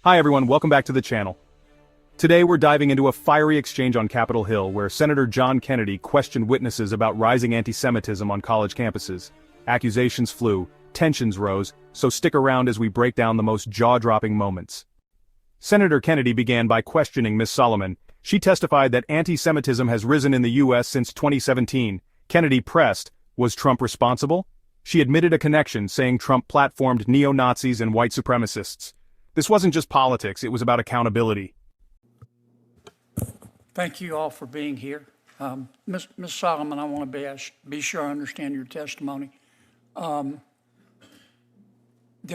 Hi everyone, welcome back to the channel. Today we're diving into a fiery exchange on Capitol Hill where Senator John Kennedy questioned witnesses about rising anti-Semitism on college campuses. Accusations flew, tensions rose, so stick around as we break down the most jaw-dropping moments. Senator Kennedy began by questioning Miss Solomon. She testified that anti-Semitism has risen in the U.S. since 2017. Kennedy pressed, was Trump responsible? She admitted a connection, saying Trump platformed neo-Nazis and white supremacists. This wasn't just politics, it was about accountability. Thank you all for being here. Ms. Solomon, I want to be sure I understand your testimony. Did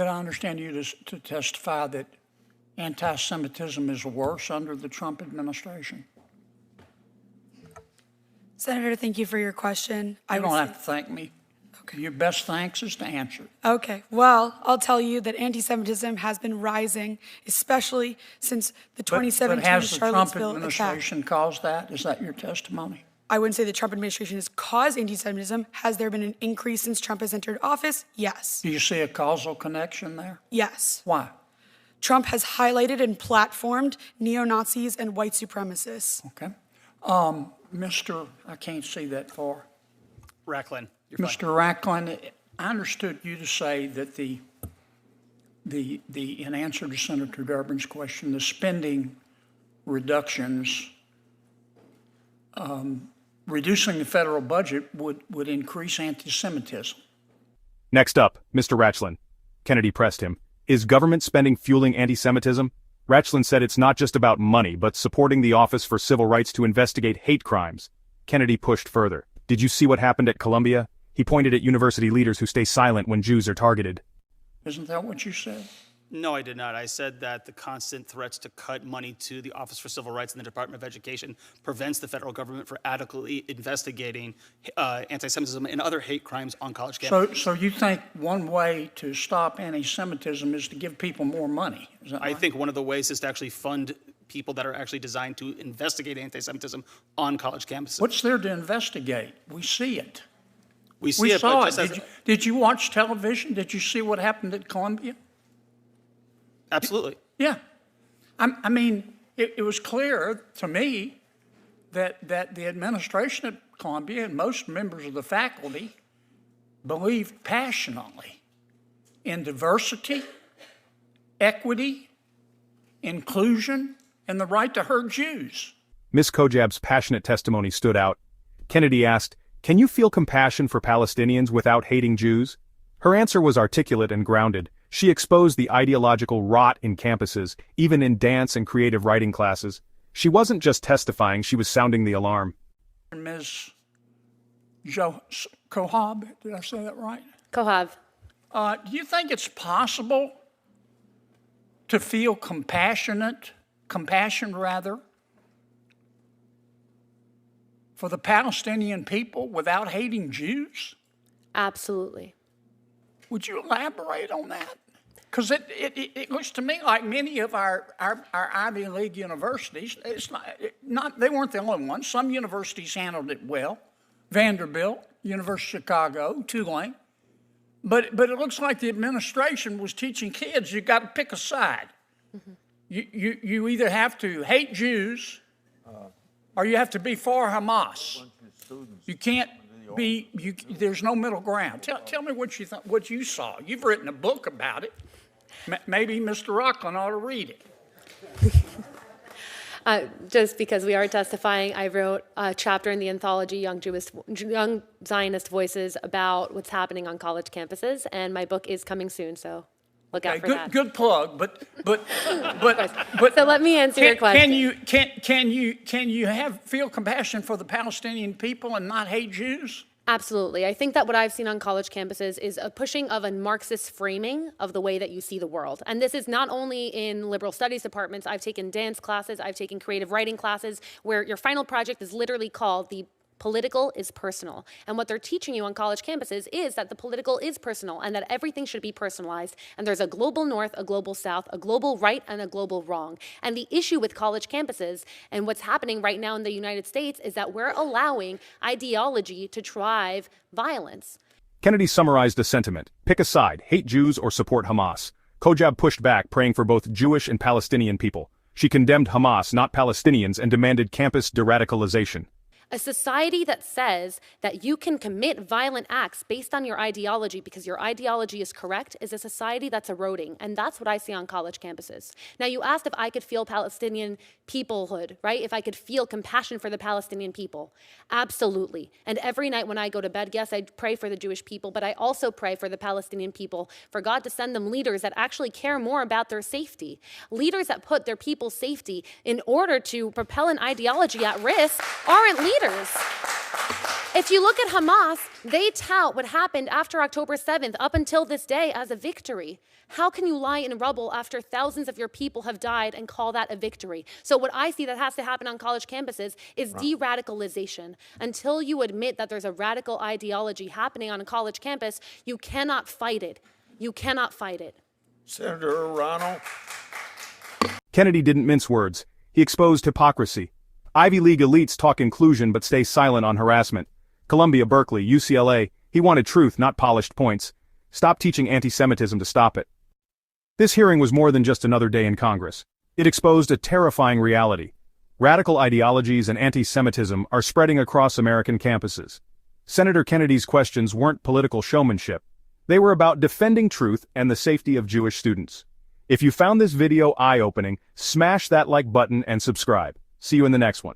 I understand you to testify that anti-Semitism is worse under the Trump administration? Senator, thank you for your question. You don't have to thank me. Okay. Your best thanks is to answer. Okay, well, I'll tell you that anti-Semitism has been rising, especially since the 2017 but has the Trump Charlottesville administration attack. caused that? Is that your testimony? I wouldn't say the Trump administration has caused anti-Semitism. Has there been an increase since Trump has entered office? Yes. Do you see a causal connection there? Yes. Why? Trump has highlighted and platformed neo-Nazis and white supremacists. Okay. I can't see that far. Rachlin. Mr. Rachlin, I understood you to say that in answer to Senator Durbin's question, the spending reductions, reducing the federal budget would increase anti-Semitism. Next up, Mr. Rachlin. Kennedy pressed him. Is government spending fueling anti-Semitism? Rachlin said it's not just about money, but supporting the Office for Civil Rights to investigate hate crimes. Kennedy pushed further. Did you see what happened at Columbia? He pointed at university leaders who stay silent when Jews are targeted. Isn't that what you said? No, I did not. I said that the constant threats to cut money to the Office for Civil Rights and the Department of Education prevents the federal government from adequately investigating anti-Semitism and other hate crimes on college campuses. So you think one way to stop anti-Semitism is to give people more money? Is that right? I think one of the ways is to actually fund people that are actually designed to investigate anti-Semitism on college campuses. What's there to investigate? We see it. We see We it, saw but just it. Did you watch television? Did you see what happened at Columbia? Absolutely. Yeah. I mean, it was clear to me that the administration at Columbia and most members of the faculty believed passionately in diversity, equity, inclusion, and the right to hurt Jews. Miss Cojab's passionate testimony stood out. Kennedy asked, "Can you feel compassion for Palestinians without hating Jews?" Her answer was articulate and grounded. She exposed the ideological rot in campuses, even in dance and creative writing classes. She wasn't just testifying, she was sounding the alarm. Ms. Cojab, did I say that right? Cojab. Do you think it's possible to feel compassion for the Palestinian people without hating Jews? Absolutely. Would you elaborate on that? Because it looks to me like many of our Ivy League universities, they weren't the only ones. Some universities handled it well. Vanderbilt, University of Chicago, Tulane. But it looks like the administration was teaching kids you got to pick a side. Mm-hmm. You either have to hate Jews or you have to be for Hamas. You can't there's no middle ground. Tell me what you saw. You've written a book about it. Maybe Mr. Rachlin ought to read it. Just because we are testifying, I wrote a chapter in the anthology Young Zionist Voices about what's happening on college campuses, and my book is coming soon, so look out for that. Good plug, but so let me answer your question. Can you feel compassion for the Palestinian people and not hate Jews? Absolutely. I think that what I've seen on college campuses is a pushing of a Marxist framing of the way that you see the world. And this is not only in liberal studies departments. I've taken dance classes, I've taken creative writing classes, where your final project is literally called the political is personal. And what they're teaching you on college campuses is that the political is personal and that everything should be personalized. And there's a global north, a global south, a global right, and a global wrong. And the issue with college campuses and what's happening right now in the United States is that we're allowing ideology to drive violence. Kennedy summarized a sentiment: pick a side, hate Jews or support Hamas. Cojab pushed back, praying for both Jewish and Palestinian people. She condemned Hamas, not Palestinians, and demanded campus de-radicalization. A society that says that you can commit violent acts based on your ideology because your ideology is correct is a society that's eroding, and that's what I see on college campuses. Now, you asked if I could feel Palestinian peoplehood, right? If I could feel compassion for the Palestinian people. Absolutely. And every night when I go to bed, yes, I pray for the Jewish people, but I also pray for the Palestinian people, for God to send them leaders that actually care more about their safety. Leaders that put their people's safety in order to propel an ideology at risk aren't leaders. If you look at Hamas, they tout what happened after October 7th up until this day as a victory. How can you lie in rubble after thousands of your people have died and call that a victory? So what I see that has to happen on college campuses is de-radicalization. Until you admit that there's a radical ideology happening on a college campus, you cannot fight it. You cannot fight it. Senator Ronald. Kennedy didn't mince words. He exposed hypocrisy. Ivy League elites talk inclusion but stay silent on harassment. Columbia, Berkeley, UCLA, he wanted truth, not polished points. Stop teaching anti-Semitism to stop it. This hearing was more than just another day in Congress. It exposed a terrifying reality. Radical ideologies and anti-Semitism are spreading across American campuses. Senator Kennedy's questions weren't political showmanship. They were about defending truth and the safety of Jewish students. If you found this video eye-opening, smash that like button and subscribe. See you in the next one.